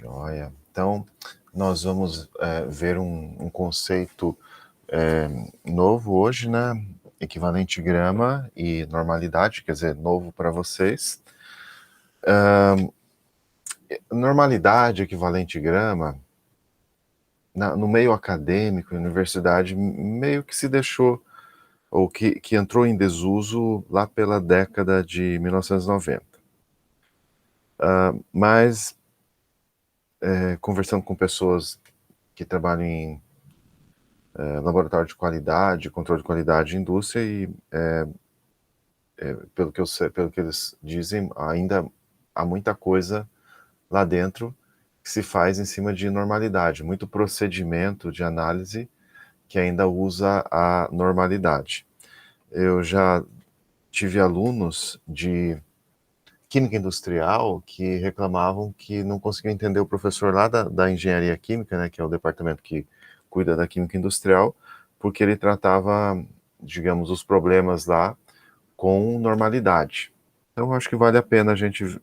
Joia. Então, nós vamos ver um conceito novo hoje, né? Equivalente grama e normalidade, quer dizer, novo para vocês. Normalidade, equivalente grama, no meio acadêmico, universidade, meio que se deixou, ou que entrou em desuso lá pela década de 1990. Mas, conversando com pessoas que trabalham em laboratório de qualidade, controle de qualidade, indústria, e pelo que eu sei, pelo que eles dizem, ainda há muita coisa lá dentro que se faz em cima de normalidade, muito procedimento de análise que ainda usa a normalidade. Eu já tive alunos de química industrial que reclamavam que não conseguiam entender o professor lá da engenharia química, né, que é o departamento que cuida da química industrial, porque ele tratava, digamos, os problemas lá com normalidade. Então, eu acho que vale a pena a gente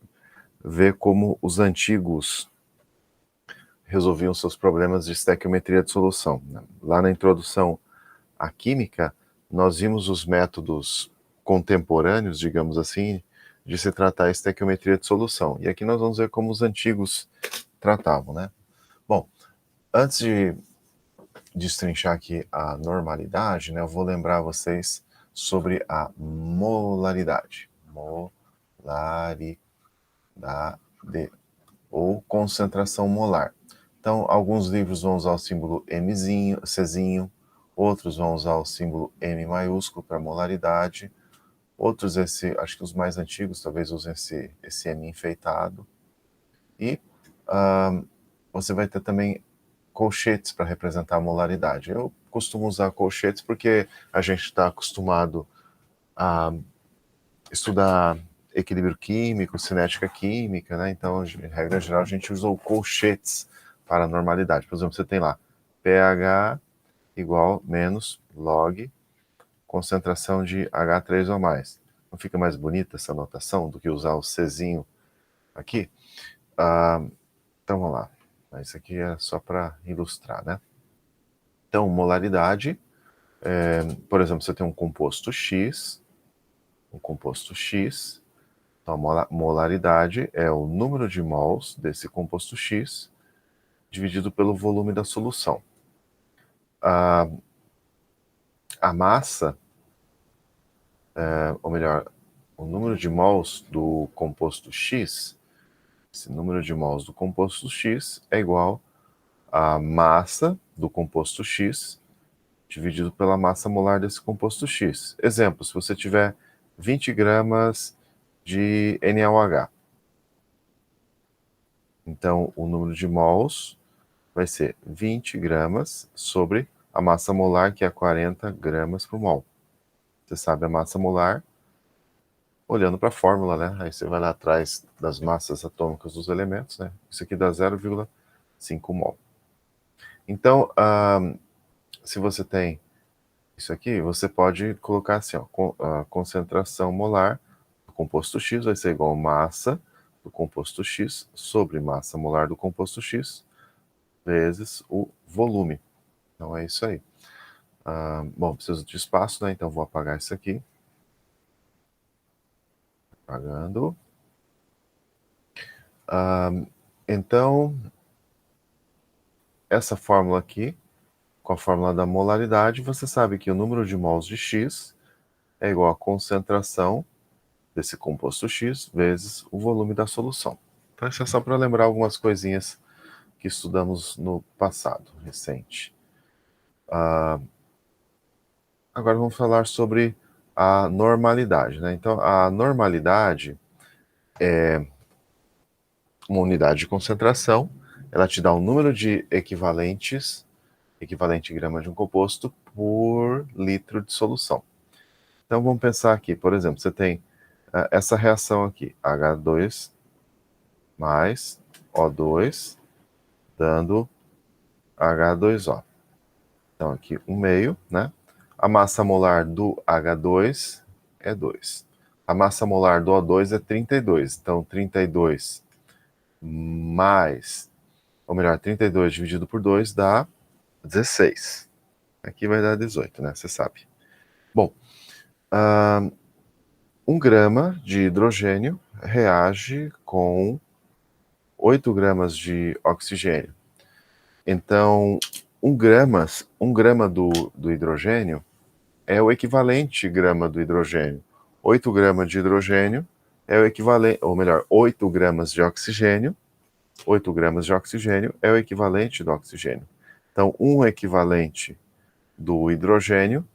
ver como os antigos resolviam seus problemas de estequiometria de solução. Lá na introdução à química, nós vimos os métodos contemporâneos, digamos assim, de se tratar a estequiometria de solução. E aqui nós vamos ver como os antigos tratavam, né? Bom, antes de destrinchar aqui a normalidade, né, eu vou lembrar vocês sobre a molaridade. Molaridade, ou concentração molar. Então, alguns livros vão usar o símbolo Mzinho, Czinho, outros vão usar o símbolo M maiúsculo para molaridade, outros, acho que os mais antigos talvez usem esse M enfeitado. E você vai ter também colchetes para representar a molaridade. Eu costumo usar colchetes porque a gente está acostumado a estudar equilíbrio químico, cinética química, né? Então, em regra geral, a gente usou colchetes para a normalidade. Por exemplo, você tem lá pH igual menos log concentração de H3 ou mais. Não fica mais bonita essa notação do que usar o Czinho aqui? Então, vamos lá. Isso aqui é só para ilustrar, né? Então, molaridade, por exemplo, você tem um composto X, então, a molaridade é o número de mols desse composto X dividido pelo volume da solução. A massa, ou melhor, o número de mols do composto X, esse número de mols do composto X é igual à massa do composto X dividido pela massa molar desse composto X. Exemplo, se você tiver 20 gramas de NaOH, então o número de mols vai ser 20 gramas sobre a massa molar, que é 40 gramas por mol. Você sabe a massa molar olhando para a fórmula, né? Aí você vai lá atrás das massas atômicas dos elementos, né? Isso aqui dá 0,5 mol. Então, se você tem isso aqui, você pode colocar assim, ó, a concentração molar do composto X vai ser igual a massa do composto X sobre massa molar do composto X vezes o volume. Então é isso aí. Bom, preciso de espaço, né? Então vou apagar isso aqui. Apagando. Então, essa fórmula aqui, com a fórmula da molaridade, você sabe que o número de mols de X é igual à concentração desse composto X vezes o volume da solução. Então isso é só para lembrar algumas coisinhas que estudamos no passado, recente. Agora vamos falar sobre a normalidade, né? Então, a normalidade é uma unidade de concentração, ela te dá um número de equivalente grama de um composto por litro de solução. Então vamos pensar aqui, por exemplo, você tem essa reação aqui, H2 mais O2, dando H2O. Então aqui 1/2, né? A massa molar do H2 é 2. A massa molar do O2 é 32. Então 32 mais ou melhor, 32 dividido por 2 dá 16. Aqui vai dar 18, né? Você sabe. Bom, 1 grama de hidrogênio reage com 8 gramas de oxigênio. Então, 1 grama do hidrogênio é o equivalente grama do hidrogênio. 8 gramas de hidrogênio é o equivalente, ou melhor, 8 gramas de oxigênio. 8 gramas de oxigênio é o equivalente do oxigênio. Então, um equivalente do hidrogênio,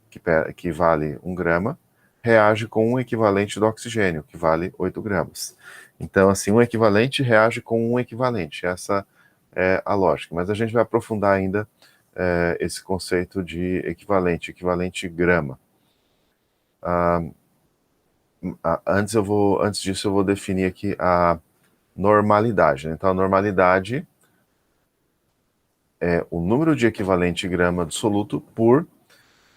que vale 1 grama, reage com um equivalente do oxigênio, que vale 8 gramas. Então, assim, um equivalente reage com um equivalente. Essa é a lógica. Mas a gente vai aprofundar ainda esse conceito de equivalente grama. Antes disso, eu vou definir aqui a normalidade. Então, a normalidade é o número de equivalente grama do soluto por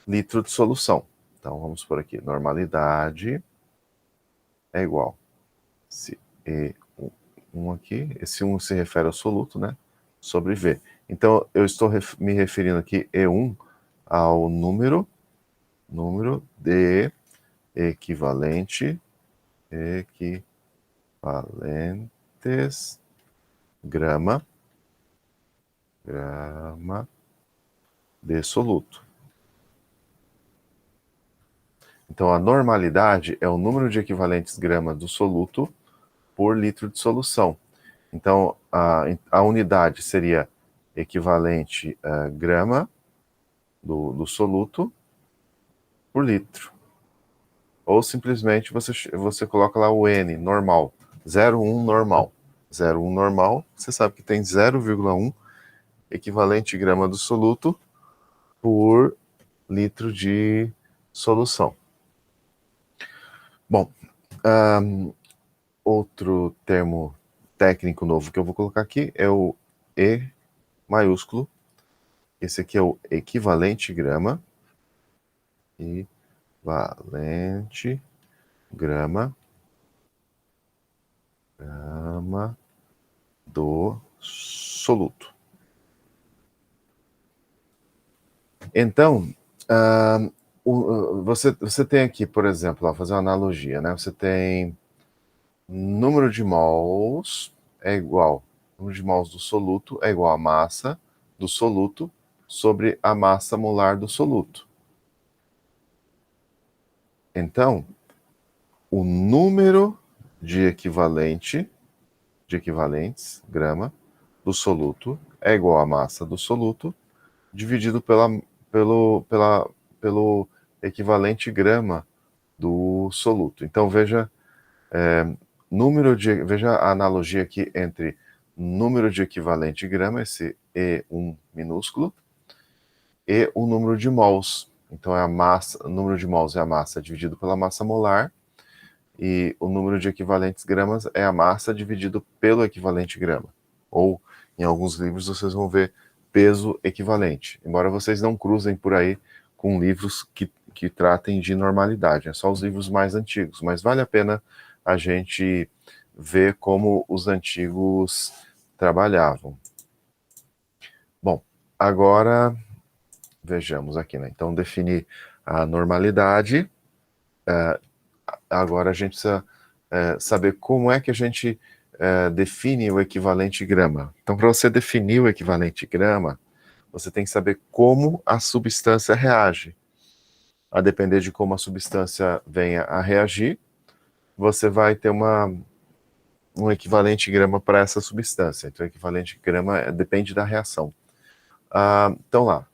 litro de solução. Então, vamos por aqui. Normalidade é igual. Se E1 aqui, esse 1 se refere ao soluto, né? Sobre V. Então, eu estou me referindo aqui, E1, ao número de equivalentes grama de soluto. Então, a normalidade é o número de equivalentes grama do soluto por litro de solução. Então, a unidade seria equivalente grama do soluto por litro. Ou simplesmente você coloca lá o N, normal, 0,1 normal. 0,1 normal, você sabe que tem 0,1 equivalente grama do soluto por litro de solução. Bom, outro termo técnico novo que eu vou colocar aqui é o E maiúsculo. Esse aqui é o equivalente grama. Equivalente grama do soluto. Então, você tem aqui, por exemplo, vou fazer uma analogia, né? Você tem número de mols é igual, número de mols do soluto é igual a massa do soluto sobre a massa molar do soluto. Então, o número de equivalentes grama do soluto é igual à massa do soluto dividido pelo equivalente grama do soluto. Então veja veja a analogia aqui entre número de equivalente grama, esse E1 minúsculo, e o número de mols. Então é a massa, o número de mols é a massa dividido pela massa molar, e o número de equivalentes gramas é a massa dividido pelo equivalente grama. Ou, em alguns livros, vocês vão ver peso equivalente. Embora vocês não cruzem por aí com livros que tratem de normalidade. É só os livros mais antigos. Mas vale a pena a gente ver como os antigos trabalhavam. Bom, agora vejamos aqui, né? Então, definir a normalidade. Agora a gente precisa saber como é que a gente define o equivalente grama. Então, para você definir o equivalente grama, você tem que saber como a substância reage. A depender de como a substância venha a reagir, você vai ter um equivalente grama para essa substância. Então, o equivalente grama depende da reação. Então, lá.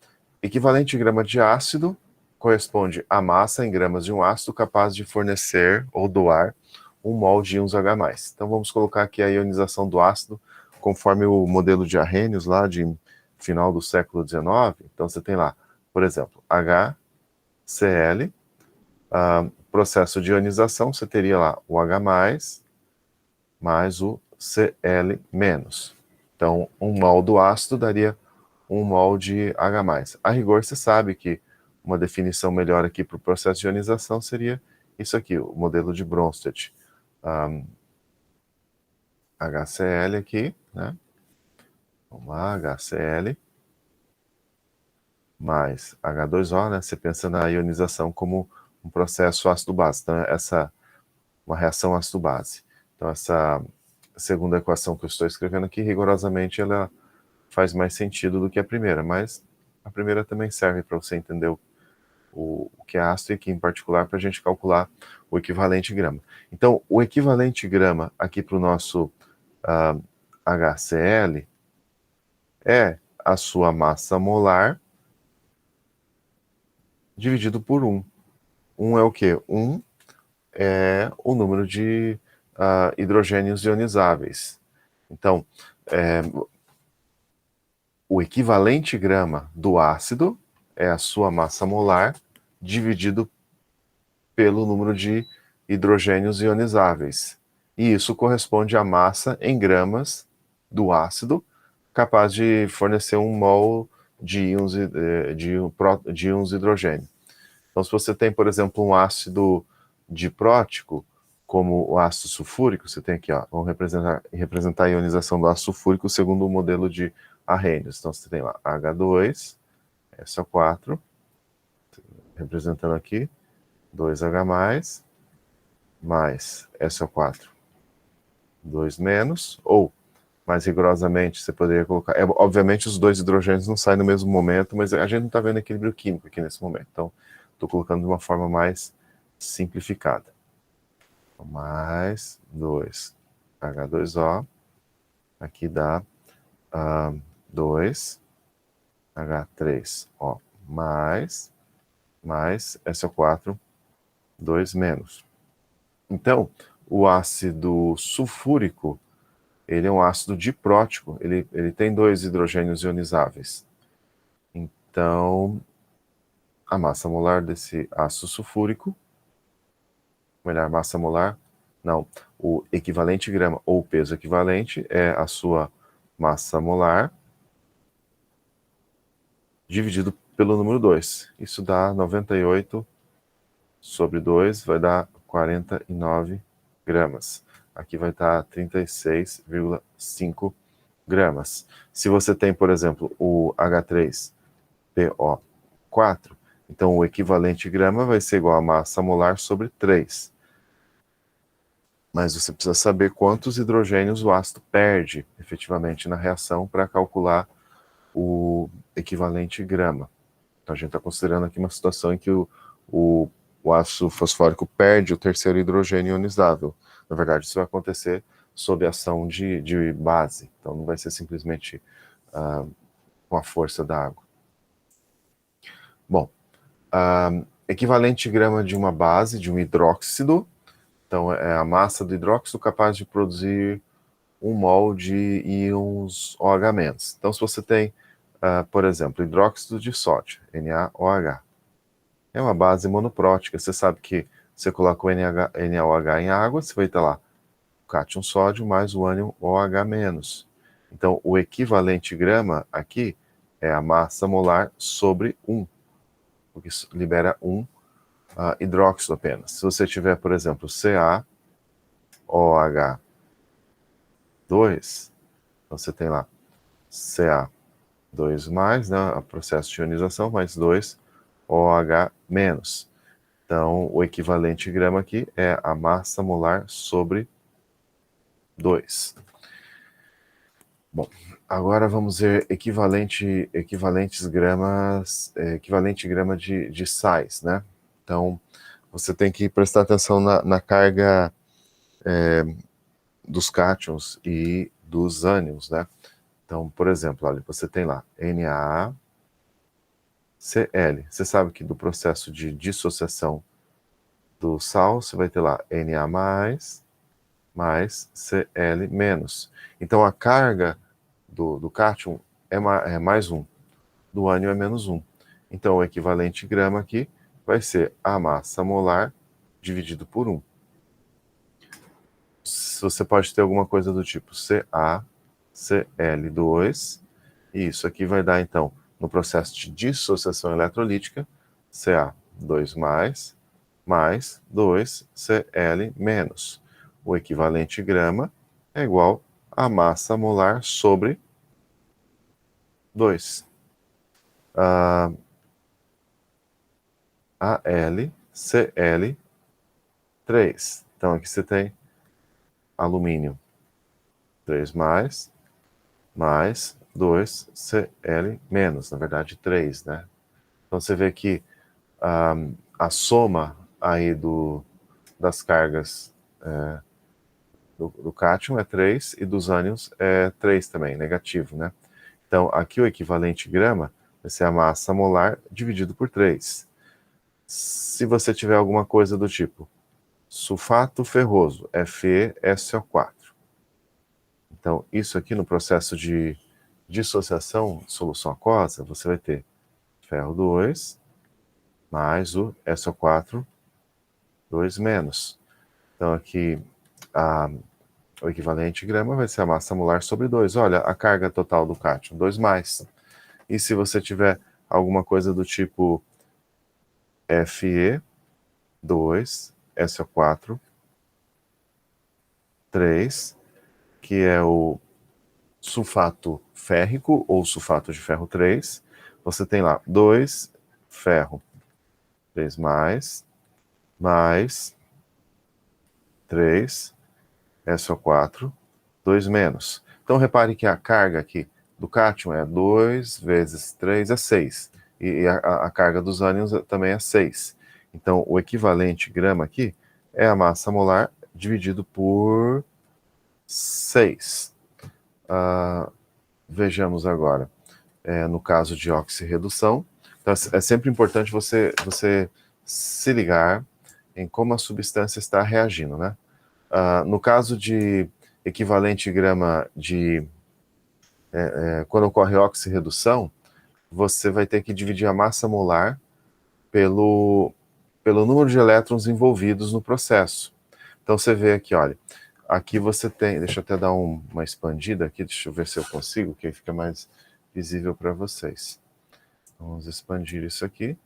Equivalente grama de ácido corresponde à massa em gramas de um ácido capaz de fornecer ou doar 1 mol de íons H+. Então vamos colocar aqui a ionização do ácido conforme o modelo de Arrhenius lá de final do século XIX. Então você tem lá, por exemplo, HCl, processo de ionização, você teria lá o H+, mais o Cl-. Então 1 mol do ácido daria 1 mol de H+. A rigor, você sabe que uma definição melhor aqui para o processo de ionização seria isso aqui, o modelo de Bronsted. HCl aqui, né? Vamos lá, HCl mais H2O, né? Você pensa na ionização como um processo ácido-base. Então, uma reação ácido-base. Então, essa segunda equação que eu estou escrevendo aqui, rigorosamente, ela faz mais sentido do que a primeira, mas a primeira também serve para você entender o que é ácido e aqui em particular para a gente calcular o equivalente grama. Então, o equivalente grama aqui para o nosso HCl é a sua massa molar dividido por 1. 1 é o quê? 1 é o número de hidrogênios ionizáveis. Então, o equivalente grama do ácido é a sua massa molar dividido pelo número de hidrogênios ionizáveis. E isso corresponde à massa em gramas do ácido, capaz de fornecer 1 mol de íons hidrogênio. Então, se você tem, por exemplo, um ácido diprótico, como o ácido sulfúrico, você tem aqui, ó, vamos representar a ionização do ácido sulfúrico segundo o modelo de Arrhenius. Então, você tem lá H2, SO4, representando aqui, 2H+, mais SO4, 2 menos, ou, mais rigorosamente, você poderia colocar... obviamente, os dois hidrogênios não saem no mesmo momento, mas a gente não está vendo equilíbrio químico aqui nesse momento. Então, estou colocando de uma forma mais simplificada. Mais 2H2O, aqui dá 2H3O mais SO4, 2 menos. Então, o ácido sulfúrico, ele é um ácido diprótico, ele tem 2 hidrogênios ionizáveis. Então, a massa molar desse ácido sulfúrico, melhor, massa molar, não, o equivalente grama, ou peso equivalente, é a sua massa molar dividido pelo número 2. Isso dá 98 sobre 2, vai dar 49 gramas. Aqui vai estar 36,5 gramas. Se você tem, por exemplo, o H3PO4, então o equivalente grama vai ser igual a massa molar sobre 3. Mas você precisa saber quantos hidrogênios o ácido perde efetivamente na reação para calcular o equivalente grama. Então a gente está considerando aqui uma situação em que o ácido fosfórico perde o terceiro hidrogênio ionizável. Na verdade, isso vai acontecer sob a ação de base. Então não vai ser simplesmente com a força da água. Bom, equivalente grama de uma base, de um hidróxido. Então é a massa do hidróxido capaz de produzir 1 mol de íons OH-. Então se você tem, por exemplo, hidróxido de sódio, NaOH, é uma base monoprótica. Você sabe que você coloca o NaOH em água, você vai ter lá o cátion sódio mais o ânion OH-. Então, o equivalente grama aqui é a massa molar sobre 1, porque isso libera 1 hidróxido apenas. Se você tiver, por exemplo, CaOH2, então você tem lá Ca2+, né, o processo de ionização, mais 2 OH-. Então, o equivalente grama aqui é a massa molar sobre 2. Bom, agora vamos ver equivalente grama de sais, né? Então, você tem que prestar atenção na carga dos cátions e dos ânions, né? Então, por exemplo, olha, você tem lá NaCl. Você sabe que do processo de dissociação do sal, você vai ter lá Na+, mais Cl-. Então, a carga do cátion é mais 1, do ânion é menos 1. Então, o equivalente grama aqui vai ser a massa molar dividido por 1. Você pode ter alguma coisa do tipo CaCl2, e isso aqui vai dar, então, no processo de dissociação eletrolítica, Ca2+, mais 2Cl-. O equivalente grama é igual a massa molar sobre 2. AlCl 3. Então aqui você tem alumínio 3 mais 2Cl menos, na verdade 3, né? Então você vê que a soma aí das cargas do cátion é 3 e dos ânions é 3 também, negativo, né? Então aqui o equivalente grama vai ser a massa molar dividido por 3. Se você tiver alguma coisa do tipo sulfato ferroso, FeSO4. Então, isso aqui no processo de dissociação de solução aquosa, você vai ter ferro 2 mais o SO4 2 menos. Então, aqui, o equivalente grama vai ser a massa molar sobre 2. Olha, a carga total do cátion, 2 mais. E se você tiver alguma coisa do tipo Fe 2, SO4, 3, que é o sulfato férrico ou sulfato de ferro 3, você tem lá 2 ferro 3 mais 3 SO4 2 menos. Então repare que a carga aqui do cátion é 2 vezes 3 é 6. E a carga dos ânions também é 6. Então o equivalente grama aqui é a massa molar dividido por 6. Vejamos agora, no caso de oxirredução. Então, é sempre importante você se ligar em como a substância está reagindo, né? No caso de equivalente grama de... quando ocorre oxirredução, você vai ter que dividir a massa molar pelo número de elétrons envolvidos no processo. Então, você vê aqui, olha, aqui você tem... Deixa eu até dar uma expandida aqui, deixa eu ver se eu consigo, que aí fica mais visível para vocês. Vamos expandir isso aqui.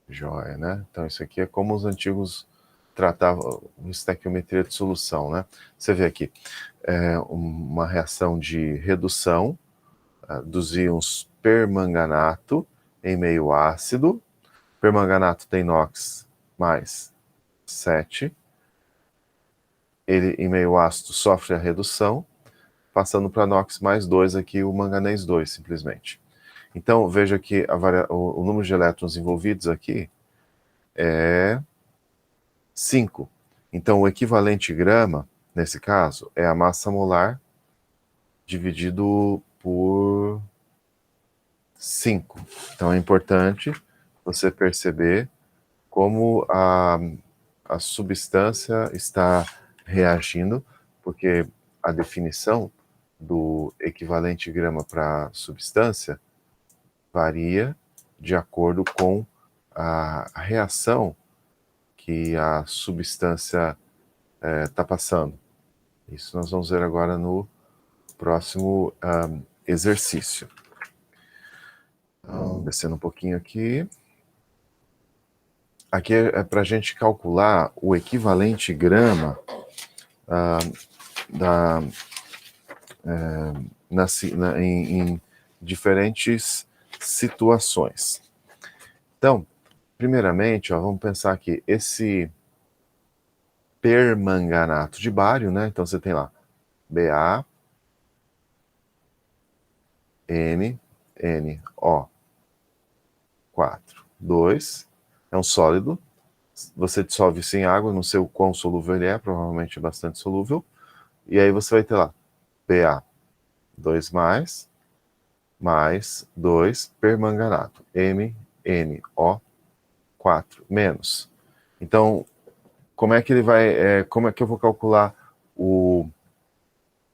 Joia, né? Então, isso aqui é como os antigos tratavam estequiometria de solução, né? Você vê aqui, uma reação de redução dos íons permanganato em meio ácido. Permanganato tem NOx mais 7. Ele, em meio ácido, sofre a redução, passando para NOx mais 2 aqui, o manganês 2, simplesmente. Então, veja que o número de elétrons envolvidos aqui é 5. Então, o equivalente grama, nesse caso, é a massa molar dividido por 5. Então, é importante você perceber como a substância está reagindo, porque a definição do equivalente grama para substância varia de acordo com a reação que a substância está passando. Isso nós vamos ver agora no próximo exercício. Então, descendo um pouquinho aqui. Aqui é para a gente calcular o equivalente grama em diferentes situações. Então, primeiramente, vamos pensar que esse permanganato de bário, né? Então você tem lá BA, NO4, 2, é um sólido. Você dissolve isso em água, não sei o quão solúvel ele é, provavelmente é bastante solúvel. E aí você vai ter lá Pa 2 mais 2 permanganato, MnO4 menos. Então, como é que ele vai, como é que eu vou calcular o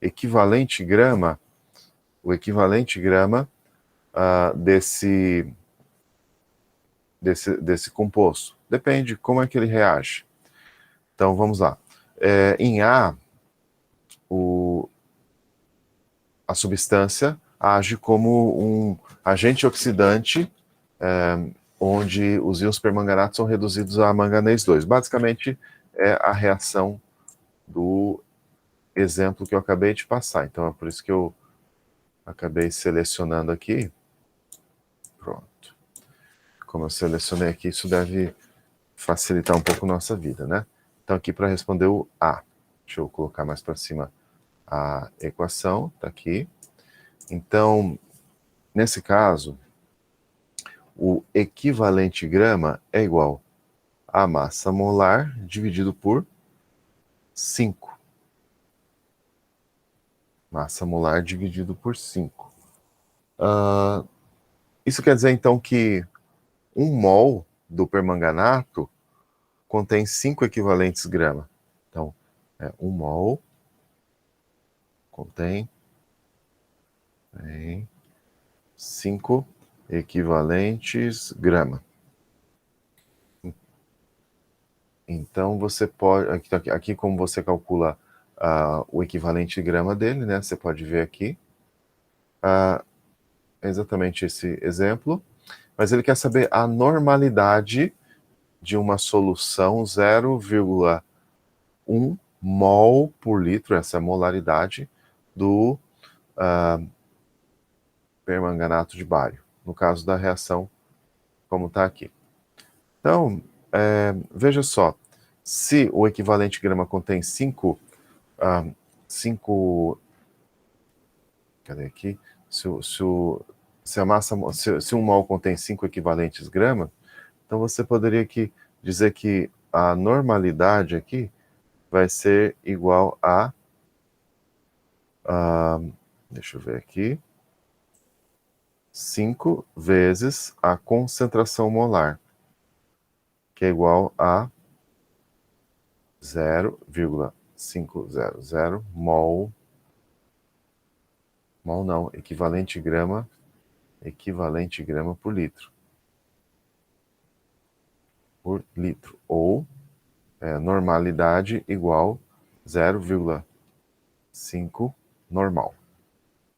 equivalente grama desse composto? Depende de como é que ele reage. Então, vamos lá. Em A, a substância age como um agente oxidante, onde os íons permanganato são reduzidos a manganês 2. Basicamente, é a reação do exemplo que eu acabei de passar. Então, é por isso que eu acabei selecionando aqui. Pronto. Como eu selecionei aqui, isso deve facilitar um pouco a nossa vida, né? Então, aqui para responder o A. Deixa eu colocar mais para cima a equação, tá aqui. Então, nesse caso, o equivalente grama é igual a massa molar dividido por 5. Massa molar dividido por 5. Isso quer dizer, então, que 1 mol do permanganato contém 5 equivalentes grama. Então, 1 mol contém 5 equivalentes grama. Então, você pode... Aqui como você calcula o equivalente grama dele, né? Você pode ver aqui. Exatamente esse exemplo. Mas ele quer saber a normalidade de uma solução 0,1 mol por litro, essa é a molaridade, do permanganato de bário, no caso da reação como está aqui. Então, veja só, se o equivalente grama contém 5, cadê aqui? Se um mol contém 5 equivalentes grama, então você poderia aqui dizer que a normalidade aqui vai ser igual a, deixa eu ver aqui, 5 vezes a concentração molar, que é igual a 0,500 mol, não, equivalente grama por litro. Ou normalidade igual 0,5 normal.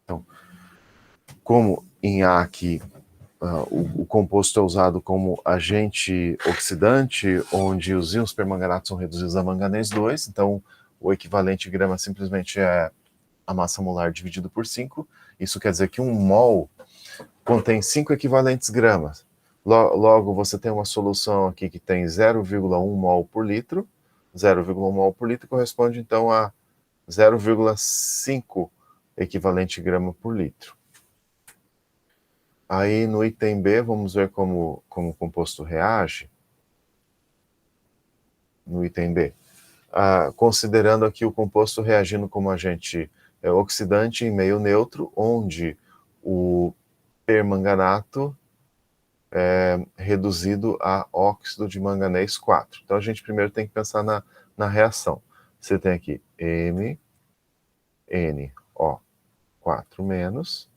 Então, como em A aqui o composto é usado como agente oxidante, onde os íons permanganato são reduzidos a manganês 2, então o equivalente grama simplesmente é a massa molar dividido por 5. Isso quer dizer que 1 mol contém 5 equivalentes gramas. Logo, você tem uma solução aqui que tem 0,1 mol por litro. 0,1 mol por litro corresponde, então, a 0,5 equivalente grama por litro. Aí, no item B, vamos ver como o composto reage. No item B. Considerando aqui o composto reagindo como agente oxidante em meio neutro, onde o permanganato é reduzido a óxido de manganês 4. Então, a gente primeiro tem que pensar na reação. Você tem aqui MnO4 menos,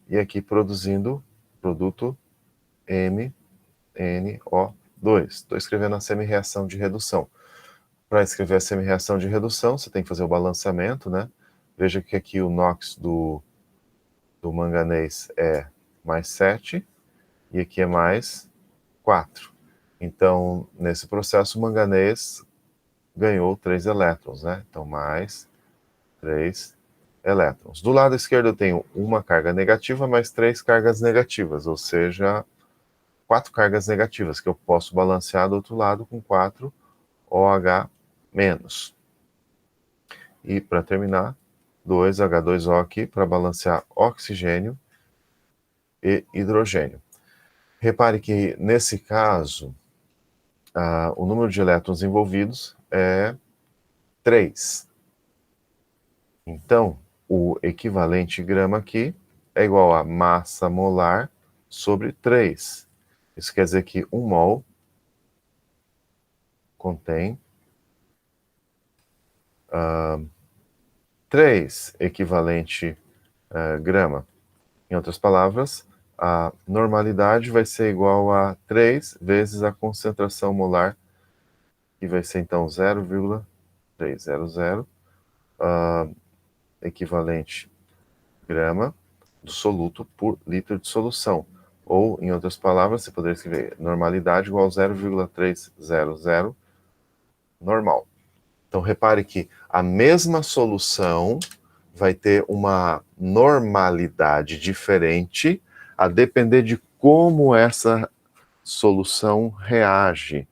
e aqui produzindo produto MnO2. Estou escrevendo a semi-reação de redução. Para escrever a semi-reação de redução, você tem que fazer o balanceamento, né? Veja que aqui o NOx do manganês é mais 7, e aqui é mais 4. Então, nesse processo, o manganês ganhou 3 elétrons, né? Então, mais 3 elétrons. Do lado esquerdo eu tenho uma carga negativa mais 3 cargas negativas, ou seja, 4 cargas negativas, que eu posso balancear do outro lado com 4 OH-. E, para terminar, 2 H2O aqui para balancear oxigênio e hidrogênio. Repare que, nesse caso, o número de elétrons envolvidos é 3. Então, o equivalente grama aqui é igual a massa molar sobre 3. Isso quer dizer que 1 mol contém 3 equivalente grama. Em outras palavras, a normalidade vai ser igual a 3 vezes a concentração molar, que vai ser então 0,300 equivalente grama do soluto por litro de solução. Ou, em outras palavras, você poderia escrever normalidade igual a 0,300 normal. Então, repare que a mesma solução vai ter uma normalidade diferente a depender de como essa solução reage.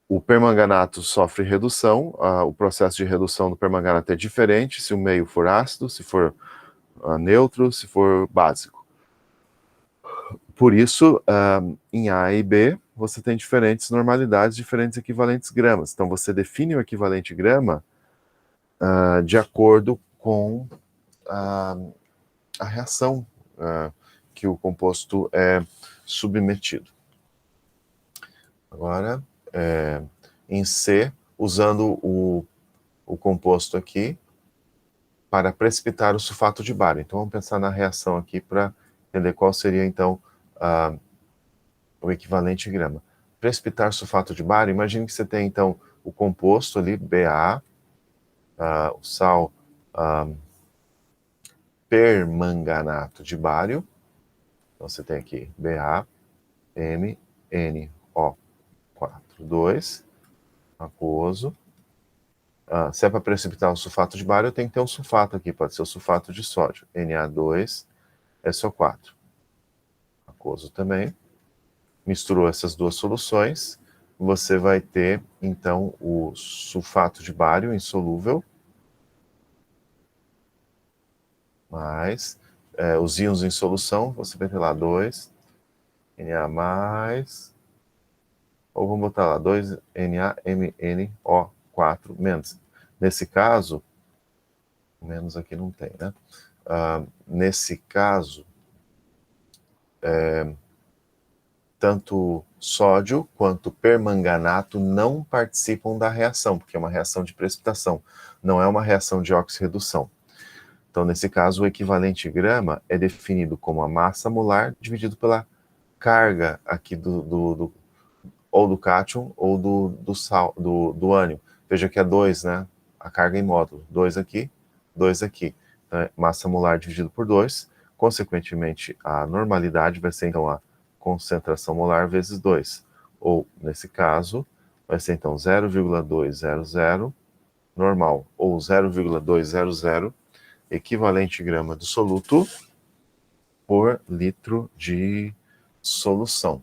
O permanganato sofre redução, o processo de redução do permanganato é diferente se o meio for ácido, se for neutro, se for básico. Por isso, em A e B, você tem diferentes normalidades, diferentes equivalentes gramas. Então, você define o equivalente grama de acordo com a reação que o composto é submetido. Agora, em C, usando o composto aqui para precipitar o sulfato de bário. Então, vamos pensar na reação aqui para entender qual seria, então, o equivalente grama. Precipitar sulfato de bário, imagine que você tem, então, o composto ali, Ba, o sal permanganato de bário. Então, você tem aqui BaMnO4,2, aquoso. Se é para precipitar o sulfato de bário, eu tenho que ter um sulfato aqui, pode ser o sulfato de sódio, Na2SO4. Aquoso também. Misturou essas duas soluções, você vai ter, então, o sulfato de bário insolúvel, mais os íons em solução, você vai ter lá 2, Na+, ou vamos botar lá, 2NaMnO4 menos. Nesse caso, menos aqui não tem, né? Nesse caso, tanto sódio quanto permanganato não participam da reação, porque é uma reação de precipitação, não é uma reação de oxirredução. Então, nesse caso, o equivalente grama é definido como a massa molar dividido pela carga aqui ou do cátion ou do ânion. Veja que é 2, né? A carga em módulo. 2 aqui, 2 aqui. Então, é massa molar dividido por 2. Consequentemente, a normalidade vai ser, então, a concentração molar vezes 2. Ou, nesse caso, vai ser, então, 0,200 normal, ou 0,200 equivalente grama do soluto por litro de solução.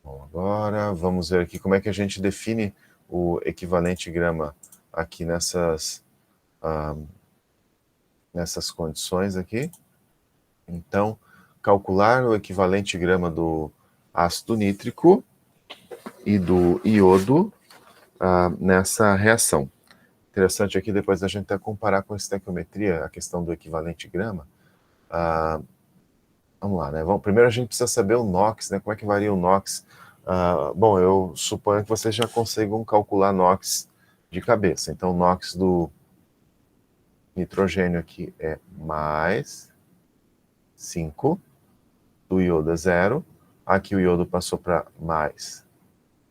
Bom, agora vamos ver aqui como é que a gente define o equivalente grama aqui nessas condições aqui. Então, calcular o equivalente grama do ácido nítrico e do iodo nessa reação. Interessante aqui depois a gente até comparar com a estequiometria, a questão do equivalente grama. Vamos lá, né? Primeiro a gente precisa saber o NOx, né? Como é que varia o NOx? Bom, eu suponho que vocês já consigam calcular NOx de cabeça. Então, o NOx do nitrogênio aqui é mais 5, do iodo é 0. Aqui o iodo passou para mais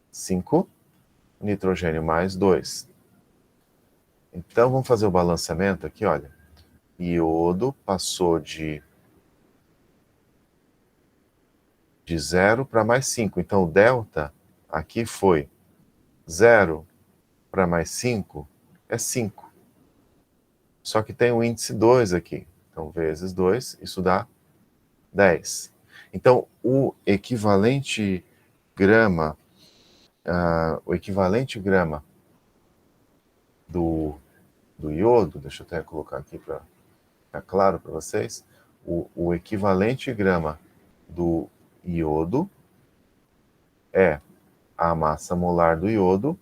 5, nitrogênio mais 2. Então, vamos fazer o balanceamento aqui, olha. Iodo passou de 0 para mais 5. Então, o delta aqui foi 0 para mais 5 é 5. Só que tem o índice 2 aqui. Então, vezes 2, isso dá 10. Então, o equivalente grama do iodo, deixa eu até colocar aqui para ficar claro para vocês, o equivalente grama do iodo é a massa molar do iodo.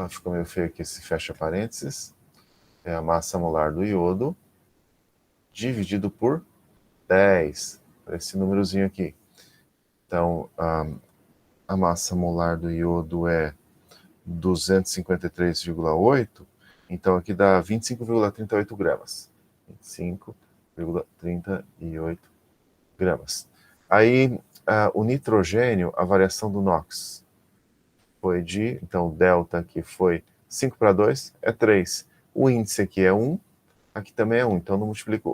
Ficou meio feio aqui esse fecha parênteses. É a massa molar do iodo dividido por 10, esse númerozinho aqui. Então, a massa molar do iodo é 253,8, então aqui dá 25,38 gramas. 25,38 gramas. Aí, o nitrogênio, a variação do NOx foi então, o delta aqui foi 5 para 2, é 3. O índice aqui é 1, aqui também é 1, então eu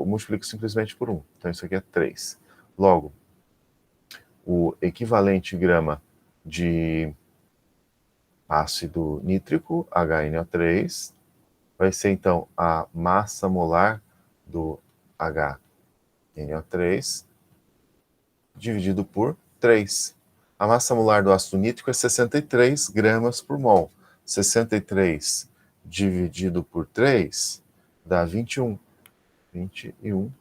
multiplico simplesmente por 1. Então, isso aqui é 3. Logo, o equivalente grama de ácido nítrico, HNO3, vai ser então a massa molar do HNO3 dividido por 3. A massa molar do ácido nítrico é 63 gramas por mol. 63 dividido por 3 dá 21. 21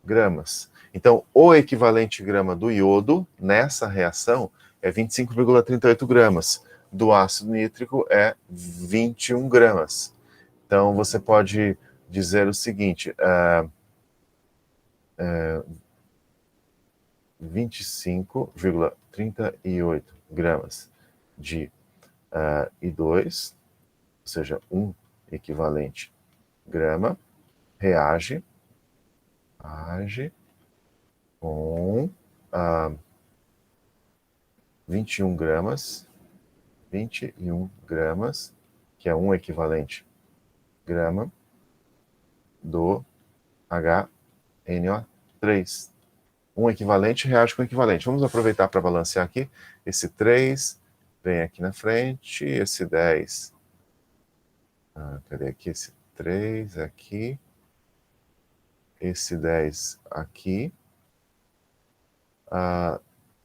gramas. Então, o equivalente grama do iodo nessa reação é 25,38 gramas. Do ácido nítrico é 21 gramas. Então, você pode dizer o seguinte: 25,38 gramas de I2, ou seja, um equivalente grama, reage com 21 gramas, que é um equivalente grama do HNO3. Um equivalente reage com equivalente. Vamos aproveitar para balancear aqui. Esse 3 vem aqui na frente, esse 10. Cadê aqui? Esse 3 aqui. Esse 10 aqui.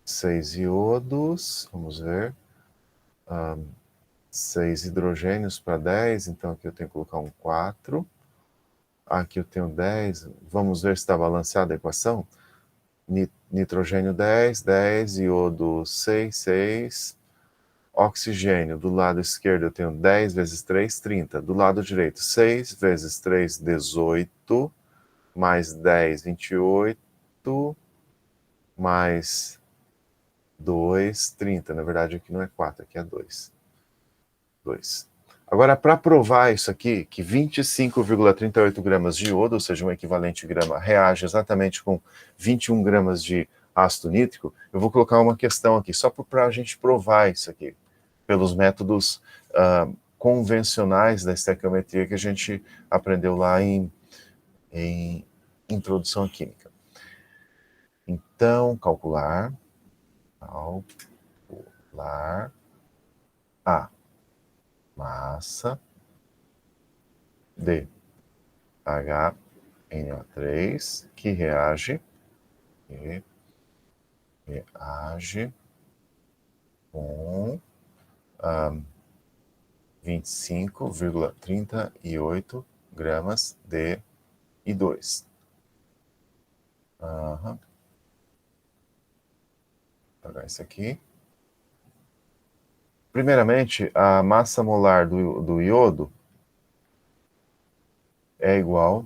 6 iodos, vamos ver. 6 hidrogênios para 10, então aqui eu tenho que colocar um 4. Aqui eu tenho 10. Vamos ver se está balanceada a equação. Nitrogênio 10, 10, iodo 6, 6. Oxigênio, do lado esquerdo eu tenho 10 vezes 3, 30. Do lado direito, 6 vezes 3, 18. Mais 10, 28. Mais 2, 30. Na verdade, aqui não é 4, aqui é 2. 2. Agora, para provar isso aqui, que 25,38 gramas de iodo, ou seja, um equivalente grama, reage exatamente com 21 gramas de ácido nítrico, eu vou colocar uma questão aqui, só para a gente provar isso aqui, pelos métodos convencionais da estequiometria que a gente aprendeu lá em Introdução à Química. Então, calcular a massa de HNO3 que reage com 25,38 gramas de I2. Vou pegar isso aqui. Primeiramente, a massa molar do iodo é igual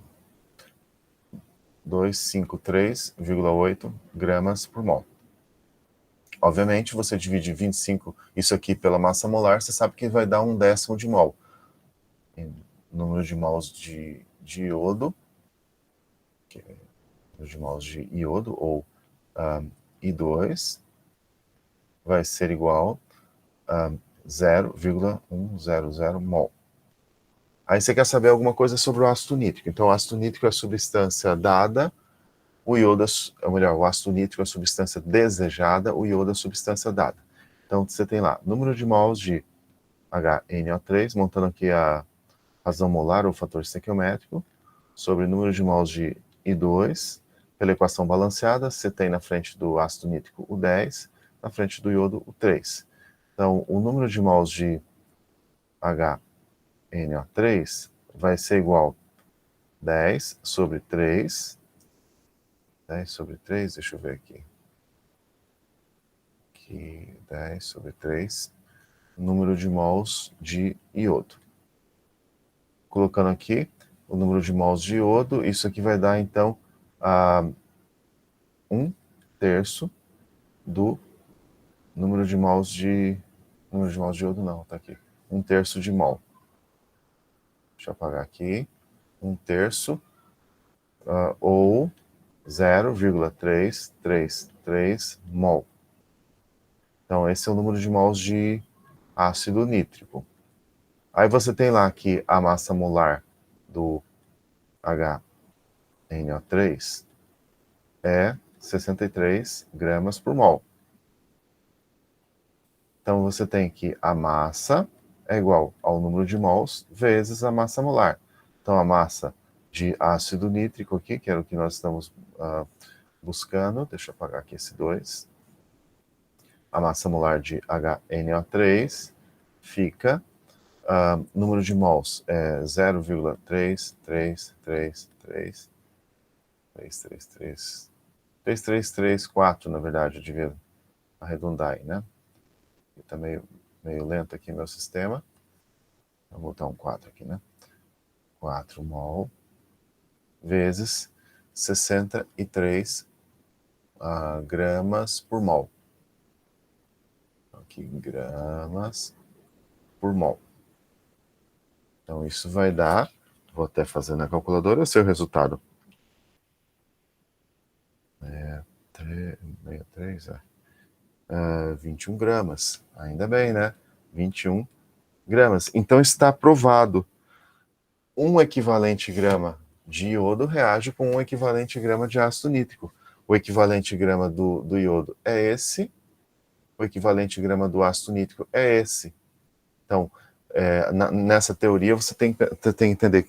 a 253,8 gramas por mol. Obviamente, você divide 25, isso aqui pela massa molar, você sabe que vai dar 1/10 de mol. Número de mols de iodo, ou I2, vai ser igual a 0,100 mol. Aí você quer saber alguma coisa sobre o ácido nítrico. Então, o ácido nítrico é a substância dada, o ácido nítrico é a substância desejada, o iodo é a substância dada. Então, você tem lá, número de mols de HNO3, montando aqui a razão molar, ou fator estequiométrico, sobre número de mols de I2, pela equação balanceada, você tem na frente do ácido nítrico o 10, na frente do iodo o 3. Então, o número de mols de HNO3 vai ser igual a 10 sobre 3. 10 sobre 3, deixa eu ver aqui. 10 sobre 3, número de mols de iodo. Colocando aqui o número de mols de iodo, isso aqui vai dar, então, 1/3 do número de mols de... Número de mols de iodo não, tá aqui. 1/3 de mol. Deixa eu apagar aqui. 1/3, ou 0,333 mol. Então, esse é o número de mols de ácido nítrico. Aí você tem lá que a massa molar do HNO3 é 63 gramas por mol. Então, você tem que a massa é igual ao número de mols vezes a massa molar. Então, a massa de ácido nítrico aqui, que era o que nós estamos buscando, deixa eu apagar aqui esse 2, a massa molar de HNO3 fica, número de mols é 0,333333334, na verdade, eu devia arredondar aí, né? Está meio lento aqui meu sistema. Vou botar um 4 aqui, né? 4 mol vezes 63 gramas por mol. Aqui, gramas por mol. Então, isso vai dar, vou até fazer na calculadora, o seu resultado. 21 gramas. Ainda bem, né? 21 gramas. Então, está provado. Um equivalente grama de iodo reage com um equivalente grama de ácido nítrico. O equivalente grama do iodo é esse, o equivalente grama do ácido nítrico é esse. Então, nessa teoria, você tem que entender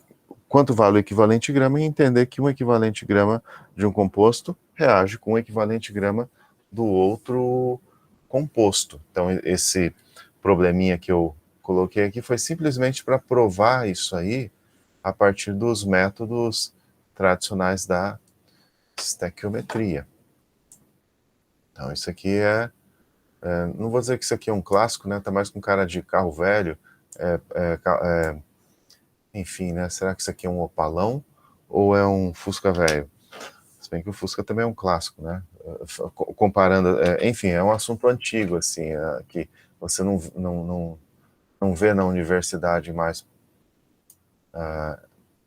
quanto vale o equivalente grama e entender que um equivalente grama de um composto reage com um equivalente grama do outro composto. Então, esse probleminha que eu coloquei aqui foi simplesmente para provar isso aí a partir dos métodos tradicionais da estequiometria. Então, isso aqui não vou dizer que isso aqui é um clássico, né? Tá mais com cara de carro velho. Enfim, né? Será que isso aqui é um Opalão ou é um Fusca velho? Se bem que o Fusca também é um clássico, né? Comparando, enfim, é um assunto antigo, assim, que você não vê na universidade mais.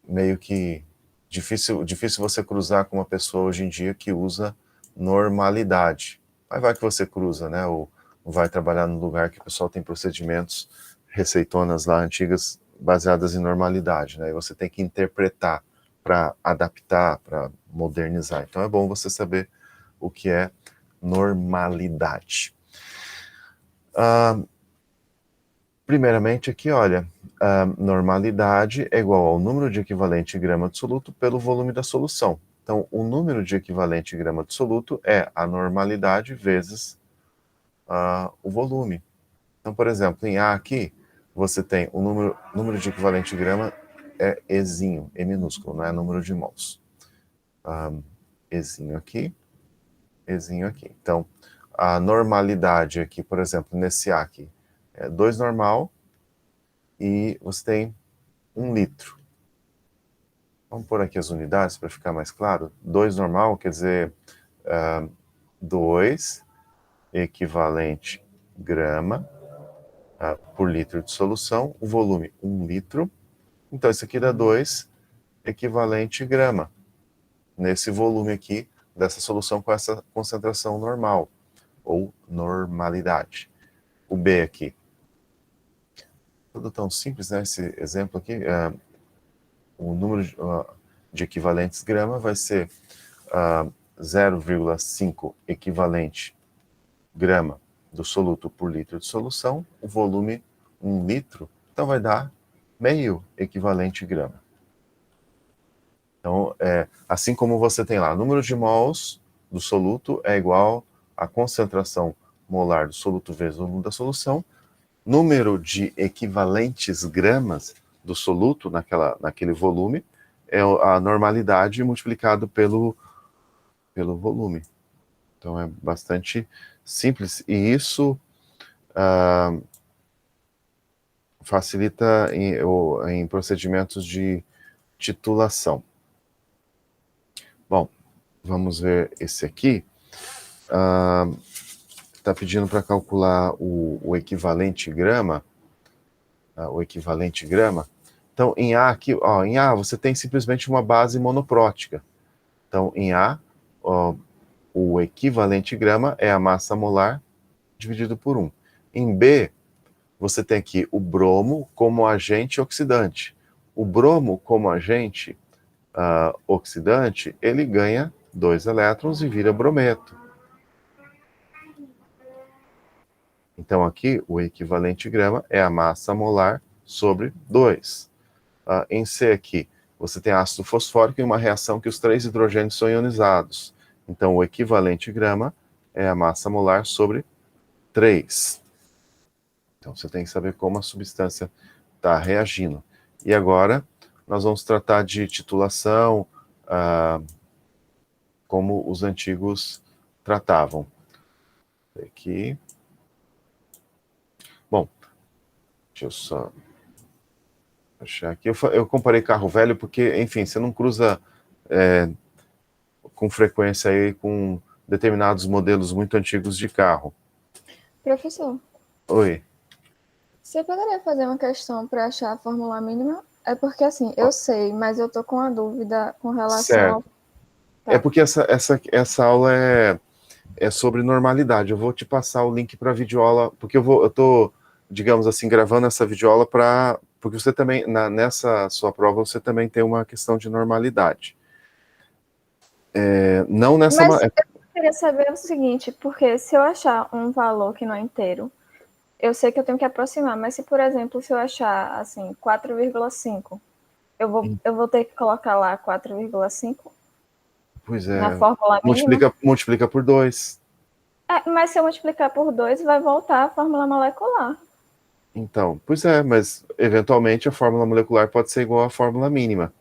Meio que difícil você cruzar com uma pessoa hoje em dia que usa normalidade. Mas vai que você cruza, né? Ou vai trabalhar num lugar que o pessoal tem procedimentos, receitonas lá antigas, baseadas em normalidade, né? E você tem que interpretar para adaptar, para modernizar. Então é bom você saber o que é normalidade. Primeiramente aqui, olha, a normalidade é igual ao número de equivalente grama de soluto pelo volume da solução. Então, o número de equivalente grama de soluto é a normalidade vezes o volume. Então, por exemplo, em A aqui, você tem o número de equivalente grama é Ezinho, E minúsculo, não é número de mols. Ezinho aqui, Ezinho aqui. Então, a normalidade aqui, por exemplo, nesse A aqui, é 2 normal, e você tem 1 litro. Vamos pôr aqui as unidades para ficar mais claro. 2 normal quer dizer 2 equivalente grama por litro de solução. O volume 1 litro. Então, isso aqui dá 2 equivalente grama nesse volume aqui dessa solução com essa concentração normal ou normalidade. O B aqui. Tudo tão simples, né? Esse exemplo aqui. O número de equivalentes grama vai ser 0,5 equivalente grama do soluto por litro de solução, o volume 1 litro, então vai dar meio equivalente grama. Então, assim como você tem lá, número de mols do soluto é igual à concentração molar do soluto vezes o volume da solução, número de equivalentes gramas do soluto naquele volume é a normalidade multiplicado pelo volume. Então é bastante simples e isso facilita em procedimentos de titulação. Bom, vamos ver esse aqui. Está pedindo para calcular o equivalente grama. O equivalente grama. Então, em A aqui, em A você tem simplesmente uma base monoprótica. Então, em A, o equivalente grama é a massa molar dividido por 1. Em B, você tem aqui o bromo como agente oxidante. O bromo como agente oxidante, ele ganha 2 elétrons e vira brometo. Então, aqui, o equivalente grama é a massa molar sobre 2. Em C aqui, você tem ácido fosfórico em uma reação que os 3 hidrogênios são ionizados. Então, o equivalente grama é a massa molar sobre 3. Então, você tem que saber como a substância está reagindo. E agora, nós vamos tratar de titulação, como os antigos tratavam. Aqui. Bom, deixa eu só achar aqui. Eu comparei carro velho porque, enfim, você não cruza com frequência aí com determinados modelos muito antigos de carro. Professor, Oi. você poderia fazer uma questão para achar a fórmula mínima? É porque, assim, eu sei, mas eu tô com a dúvida com relação ao... Certo. É Tá. porque essa aula é sobre normalidade. Eu vou te passar o link para a videoaula, porque eu tô, digamos assim, gravando essa videoaula porque você também, nessa sua prova, você também tem uma questão de normalidade. Não nessa... Mas eu queria saber o seguinte, porque se eu achar um valor que não é inteiro, eu sei que eu tenho que aproximar, mas se, por exemplo, se eu achar, assim, 4,5, eu vou ter que colocar lá 4,5 Pois na é, fórmula mínima? multiplica por 2. Mas se eu multiplicar por 2, vai voltar a fórmula molecular. Então, pois é, mas eventualmente a fórmula molecular pode ser igual à fórmula mínima.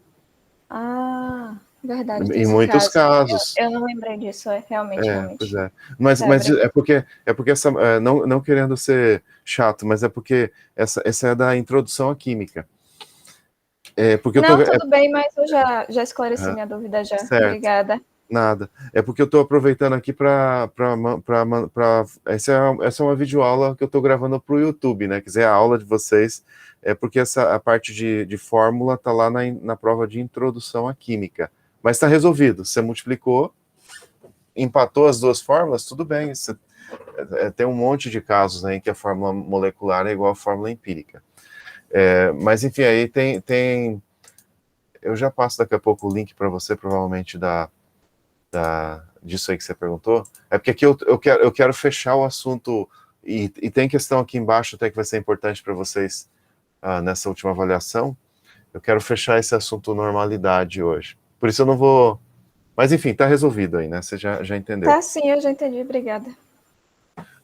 Ah, verdade, tem Em esse muitos caso. casos. Eu não lembrei disso, realmente, Pois realmente. é. Mas Quebra. é porque essa, não querendo ser chato, mas é porque essa é da introdução à química. Porque eu tô. Não, tudo bem, mas eu já esclareci minha dúvida já. Certo. Obrigada. Nada. É porque eu estou aproveitando aqui para. Essa é uma videoaula que eu estou gravando para o YouTube, né? Quer dizer, a aula de vocês. É porque a parte de fórmula está lá na prova de introdução à química. Mas está resolvido. Você multiplicou, empatou as duas fórmulas, tudo bem. Tem um monte de casos aí que a fórmula molecular é igual à fórmula empírica. Mas, enfim, aí tem. Eu já passo daqui a pouco o link para você, provavelmente, disso aí que você perguntou, é porque aqui eu quero fechar o assunto, e tem questão aqui embaixo até que vai ser importante para vocês nessa última avaliação. Eu quero fechar esse assunto normalidade hoje. Por isso eu não vou. Mas enfim, tá resolvido aí, né? Você já entendeu. Tá sim, eu já entendi, obrigada.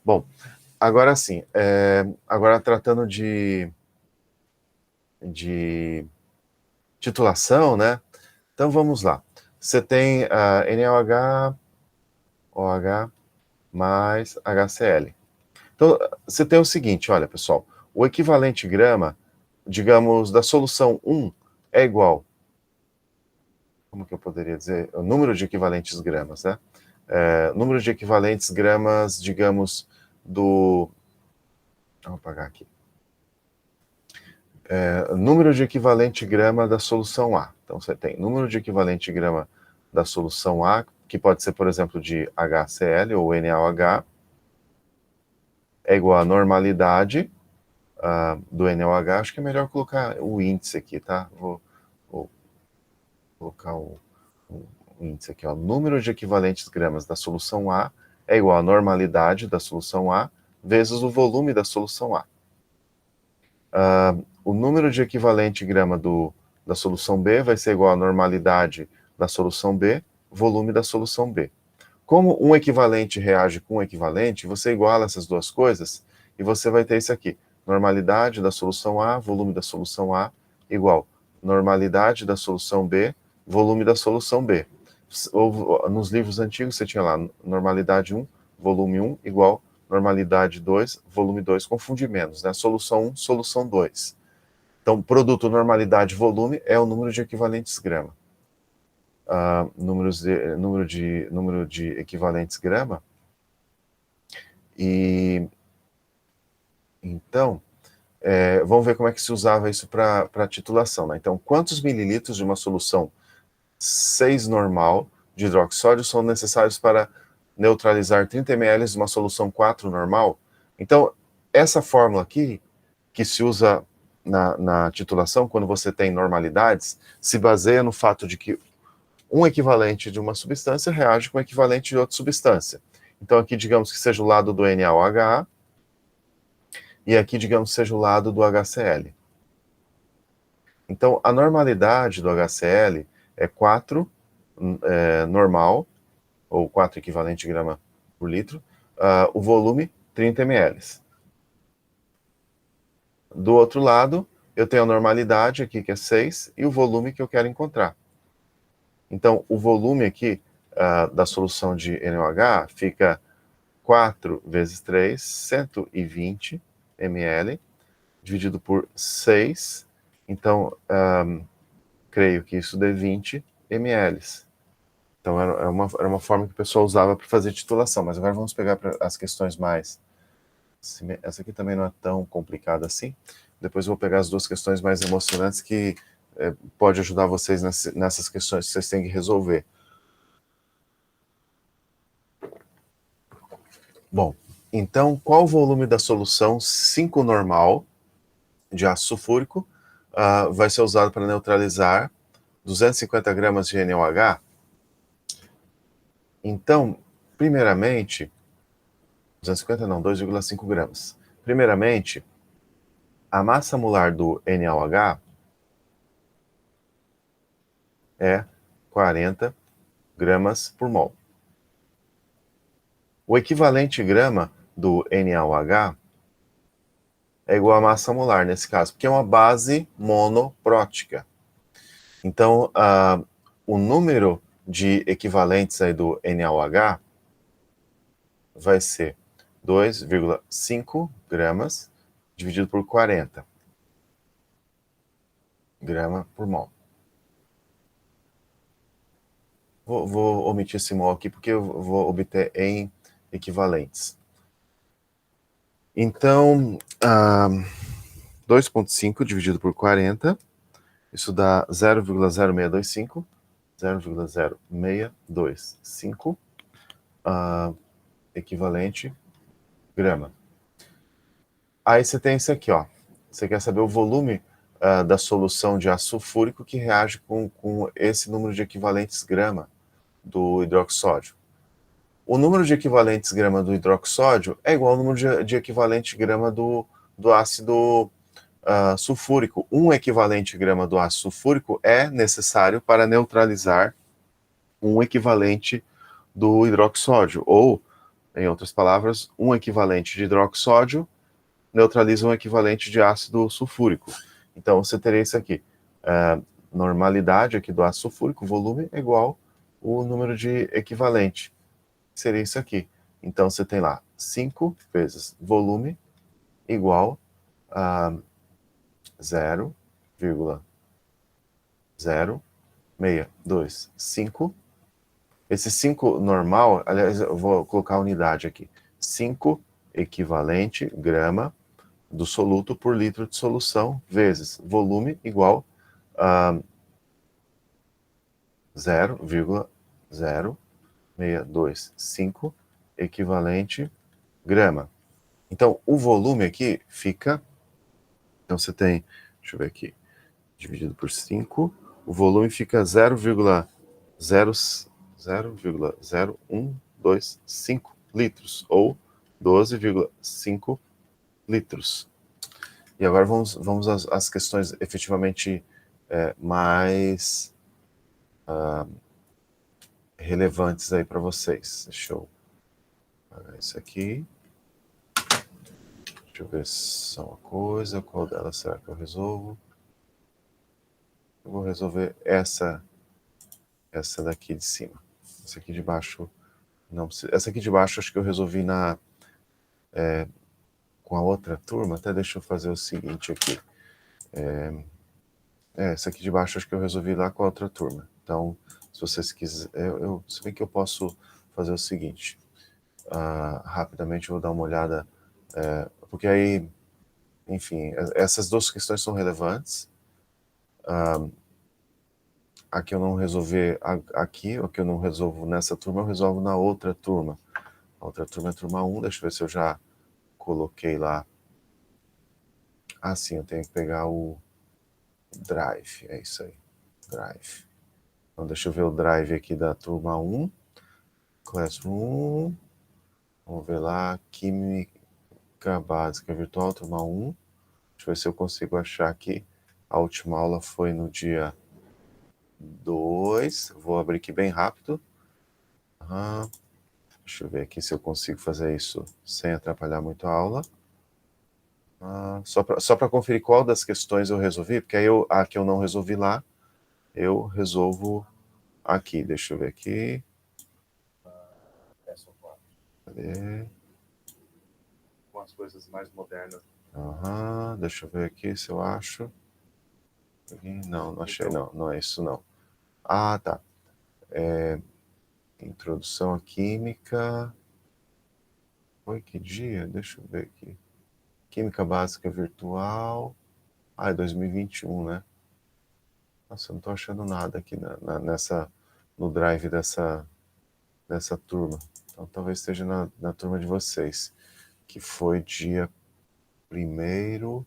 Bom, agora sim, agora tratando de titulação, né? Então vamos lá. Você tem NaOH, OH mais HCl. Então, você tem o seguinte, olha, pessoal, o equivalente grama, digamos, da solução 1 é igual, como que eu poderia dizer? O número de equivalentes gramas, né? Número de equivalentes gramas, digamos, vou apagar aqui. Número de equivalente grama da solução A. Então, você tem número de equivalente grama da solução A, que pode ser, por exemplo, de HCl ou NaOH, é igual à normalidade do NaOH. Acho que é melhor colocar o índice aqui, tá? Vou colocar o índice aqui, ó. Número de equivalentes gramas da solução A é igual à normalidade da solução A vezes o volume da solução A. O número de equivalente grama da solução B vai ser igual à normalidade da solução B, volume da solução B. Como um equivalente reage com um equivalente, você iguala essas duas coisas e você vai ter isso aqui. Normalidade da solução A, volume da solução A, igual normalidade da solução B, volume da solução B. Nos livros antigos você tinha lá normalidade 1, volume 1, igual normalidade 2, volume 2, confunde menos, né? Solução 1, solução 2. Então, produto normalidade volume é o número de equivalentes grama. Número de equivalentes grama. E então, vamos ver como é que se usava isso para titulação, né? Então, quantos mililitros de uma solução 6 normal de hidroxódio são necessários para neutralizar 30 ml de uma solução 4 normal? Então, essa fórmula aqui, que se usa na titulação, quando você tem normalidades, se baseia no fato de que um equivalente de uma substância reage com o equivalente de outra substância. Então, aqui, digamos que seja o lado do NaOH, e aqui, digamos, seja o lado do HCl. Então, a normalidade do HCl é 4 normal, ou 4 equivalente grama por litro, o volume 30 ml. Do outro lado, eu tenho a normalidade aqui, que é 6, e o volume que eu quero encontrar. Então, o volume aqui da solução de NaOH fica 4 vezes 3, 120 ml, dividido por 6. Então, creio que isso dê 20 ml. Então, era uma forma que o pessoal usava para fazer titulação. Mas agora vamos pegar as questões mais... Essa aqui também não é tão complicada assim. Depois eu vou pegar as duas questões mais emocionantes que pode ajudar vocês nessas questões que vocês têm que resolver. Bom, então, qual o volume da solução 5 normal de ácido sulfúrico vai ser usado para neutralizar 250 gramas de NaOH? Então, primeiramente, 250 não, 2,5 gramas. Primeiramente, a massa molar do NaOH é 40 gramas por mol. O equivalente grama do NaOH é igual à massa molar, nesse caso, porque é uma base monoprótica. Então, o número de equivalentes aí do NaOH vai ser 2,5 gramas dividido por 40 grama por mol. Vou omitir esse mol aqui porque eu vou obter em equivalentes. Então, 2,5 dividido por 40, isso dá 0,0625, 0,0625 equivalente grama. Aí você tem isso aqui, ó. Você quer saber o volume da solução de ácido sulfúrico que reage com esse número de equivalentes grama do hidroxódio. O número de equivalentes grama do hidroxódio é igual ao número de equivalente grama do ácido sulfúrico. Um equivalente grama do ácido sulfúrico é necessário para neutralizar um equivalente do hidroxódio, ou, em outras palavras, um equivalente de hidroxódio neutraliza um equivalente de ácido sulfúrico. Então, você teria isso aqui. Normalidade aqui do ácido sulfúrico, volume, é igual ao número de equivalente. Seria isso aqui. Então, você tem lá 5 vezes volume igual a 0,0625. Esse 5 normal, aliás, eu vou colocar a unidade aqui. 5 equivalente grama do soluto por litro de solução vezes volume igual a 0,0625 equivalente grama. Então, o volume aqui fica... Então, você tem... Deixa eu ver aqui. Dividido por 5. O volume fica 0,0125 litros, ou 12,5 litros. E agora vamos às questões efetivamente mais relevantes aí para vocês. Deixa eu apagar isso aqui. Deixa eu ver só uma coisa. Qual delas será que eu resolvo? Eu vou resolver essa daqui de cima. Essa aqui de baixo não precisa. Essa aqui de baixo acho que eu resolvi com a outra turma. Até deixa eu fazer o seguinte aqui. Essa aqui de baixo acho que eu resolvi lá com a outra turma. Então, se vocês quiserem, se bem que eu posso fazer o seguinte. Rapidamente eu vou dar uma olhada, porque aí, enfim, essas duas questões são relevantes. A que eu não resolver aqui, o que eu não resolvo nessa turma, eu resolvo na outra turma. A outra turma é a turma 1, deixa eu ver se eu já coloquei lá. Sim, eu tenho que pegar o drive, é isso aí, drive. Então deixa eu ver o drive aqui da turma 1, Classroom, vamos ver lá, Química Química Básica Virtual, turma 1. Deixa eu ver se eu consigo achar aqui. A última aula foi no dia 2. Vou abrir aqui bem rápido. Deixa eu ver aqui se eu consigo fazer isso sem atrapalhar muito a aula. Só para conferir qual das questões eu resolvi, porque aí a que eu não resolvi lá, eu resolvo aqui. Deixa eu ver aqui. Cadê? Com as coisas mais modernas. Deixa eu ver aqui se eu acho. Não, não achei, não. Não é isso, não. Ah, tá. Introdução à Química. Foi que dia? Deixa eu ver aqui. Química Básica Virtual. É 2021, né? Nossa, eu não tô achando nada aqui no drive dessa turma. Então talvez esteja na turma de vocês. Que foi dia 1º.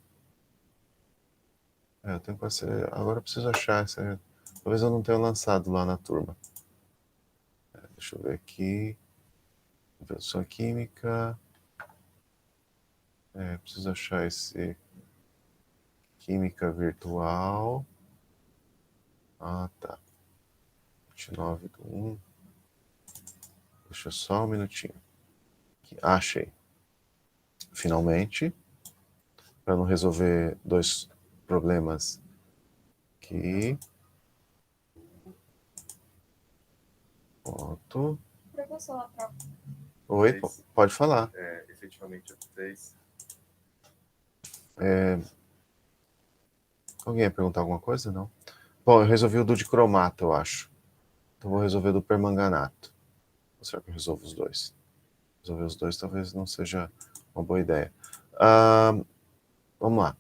Eu tenho que ser. Agora eu preciso achar essa. Talvez eu não tenha lançado lá na turma. Deixa eu ver aqui. Introdução à Química. Preciso achar esse. Química Virtual. Tá. 29/1. Deixa só um minutinho. Achei. Finalmente. Para não resolver 2 problemas aqui. Pronto. Professor, Oi, pode falar. Efetivamente, 3. Alguém ia perguntar alguma coisa? Não? Bom, eu resolvi o do dicromato, eu acho. Então vou resolver do permanganato. Ou será que eu resolvo os dois? Resolver os dois talvez não seja uma boa ideia. Vamos lá.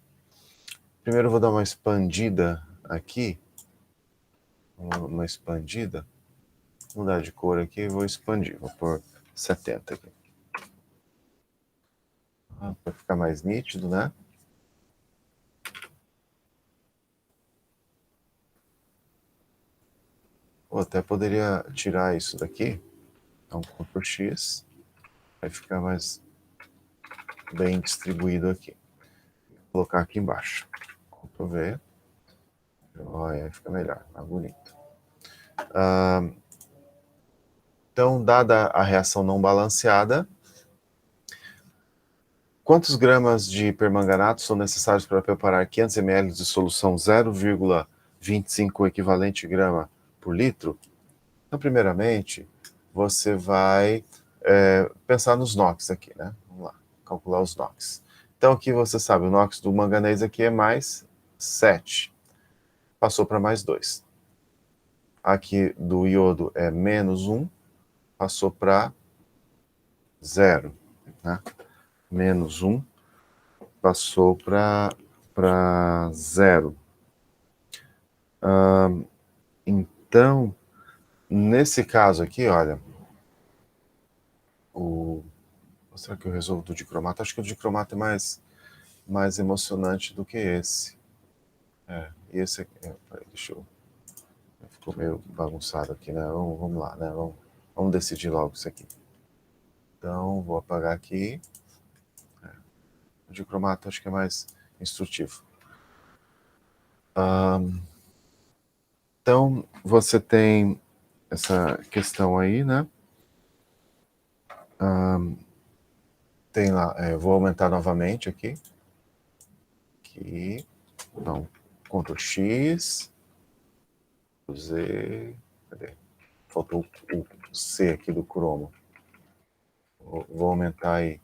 Primeiro eu vou dar uma expandida aqui. Uma expandida. Vou mudar de cor aqui e vou expandir. Vou pôr 70 aqui. Para ficar mais nítido, né? Ou até poderia tirar isso daqui. Então, Ctrl X. Vai ficar mais bem distribuído aqui. Vou colocar aqui embaixo. Ctrl V. Olha, fica melhor, mais bonito. Então, dada a reação não balanceada, quantos gramas de permanganato são necessários para preparar 500 ml de solução 0,25 equivalente grama por litro? Então, primeiramente, você vai pensar nos NOx aqui, né? Vamos lá, calcular os NOx. Então, aqui você sabe, o NOx do manganês aqui é mais 7. Passou para mais 2. Aqui do iodo é menos 1. Passou para 0. Né? Menos 1. Passou para 0. Então, nesse caso aqui, olha, será que eu resolvo do dicromato? Acho que o dicromato é mais emocionante do que esse. E esse aqui, deixa eu... Ficou meio bagunçado aqui, né? Vamos lá, né? Vamos decidir logo isso aqui. Então, vou apagar aqui. O dicromato acho que é mais instrutivo. Então, você tem essa questão aí, né? Tem lá, vou aumentar novamente aqui. Então, Ctrl X, Z, cadê? Faltou o C aqui do cromo. Vou aumentar e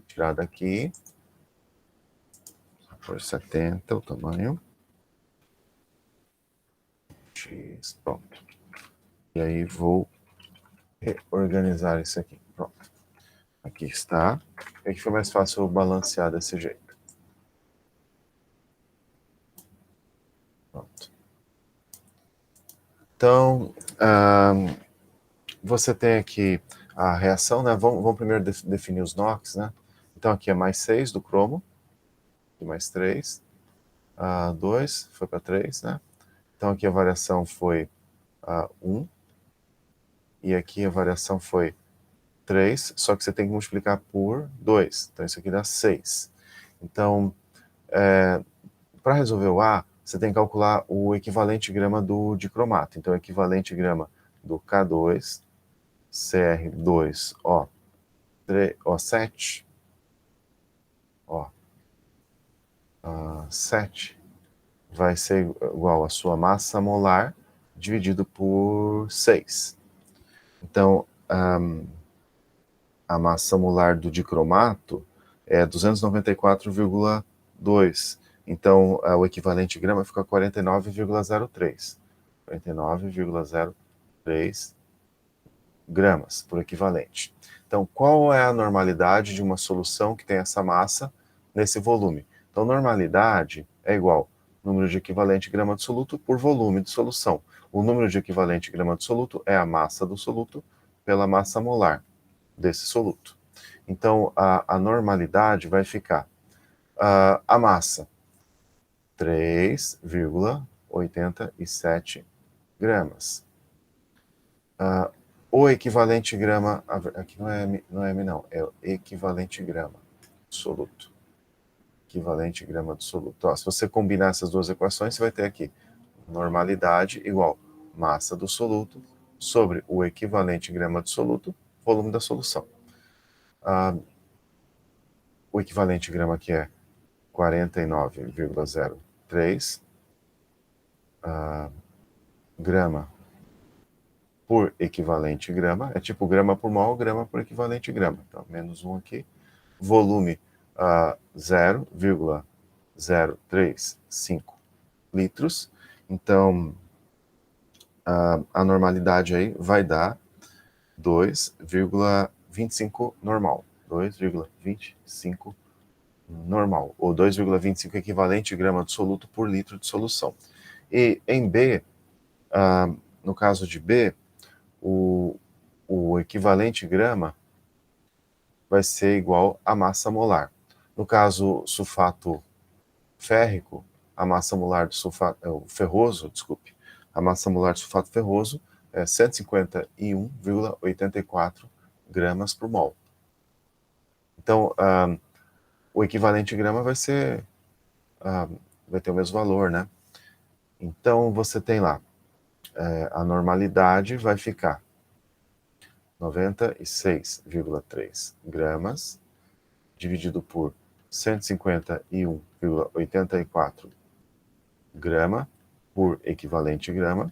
tirar daqui. Por 70 o tamanho. X, pronto. E aí vou reorganizar isso aqui. Pronto. Aqui está. Aqui foi mais fácil eu balancear desse jeito. Pronto. Então, você tem aqui a reação, né? Vamos primeiro definir os NOx, né? Então aqui é mais 6 do cromo, e mais 3, 2, foi para 3, né? Então aqui a variação foi 1, e aqui a variação foi 3, só que você tem que multiplicar por 2. Então, isso aqui dá 6. Então, para resolver o A, você tem que calcular o equivalente grama do dicromato. Então, o equivalente grama do K2, Cr2, O7, 7 vai ser igual à sua massa molar dividido por 6. Então, a massa molar do dicromato é 294,2. Então, o equivalente grama fica 49,03. 49,03 gramas por equivalente. Então, qual é a normalidade de uma solução que tem essa massa nesse volume? Então, normalidade é igual número de equivalente grama de soluto por volume de solução. O número de equivalente grama de soluto é a massa do soluto pela massa molar desse soluto. Então, a normalidade vai ficar a massa 3,87 gramas. O equivalente grama, aqui não é M não, é o equivalente grama soluto. Equivalente grama do soluto. Se você combinar essas duas equações, você vai ter aqui normalidade igual massa do soluto sobre o equivalente grama do soluto, volume da solução. O equivalente grama aqui é 49,03 grama por equivalente grama, é tipo grama por mol, grama por equivalente grama. Então, menos 1 aqui. Volume 0,035 litros. Então, a normalidade aí vai dar 2,25 normal. 2,25 normal, ou 2,25 equivalente grama de soluto por litro de solução. E em B, no caso de B, o equivalente grama vai ser igual à massa molar. No caso sulfato férrico, a massa molar do sulfato ferroso, desculpe, a massa molar do sulfato ferroso é 151,84 gramas por mol. Então, o equivalente grama vai ser, vai ter o mesmo valor, né? Então, você tem lá, a normalidade vai ficar 96,3 gramas, dividido por 151,84 grama por equivalente grama,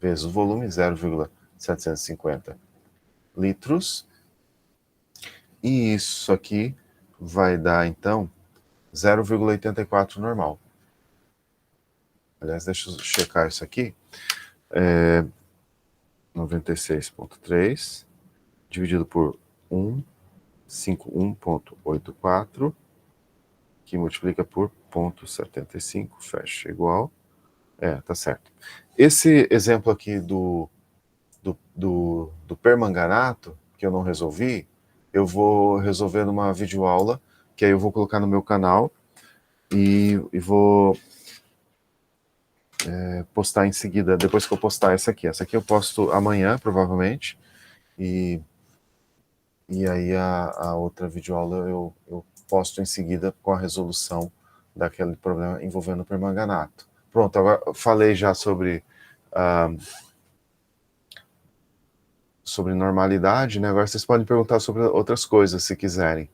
vezes o volume, 0,750 litros. E isso aqui vai dar, então, 0,84 normal. Aliás, deixa eu checar isso aqui. 96,3 dividido por 151,84, que multiplica por 0,75, fecha igual. Tá certo. Esse exemplo aqui do permanganato, que eu não resolvi, eu vou resolver numa videoaula, que aí eu vou colocar no meu canal e vou postar em seguida, depois que eu postar essa aqui. Essa aqui eu posto amanhã, provavelmente, e aí a outra videoaula eu posto em seguida com a resolução daquele problema envolvendo o permanganato. Pronto, agora eu falei já sobre normalidade, né? Agora vocês podem perguntar sobre outras coisas, se quiserem.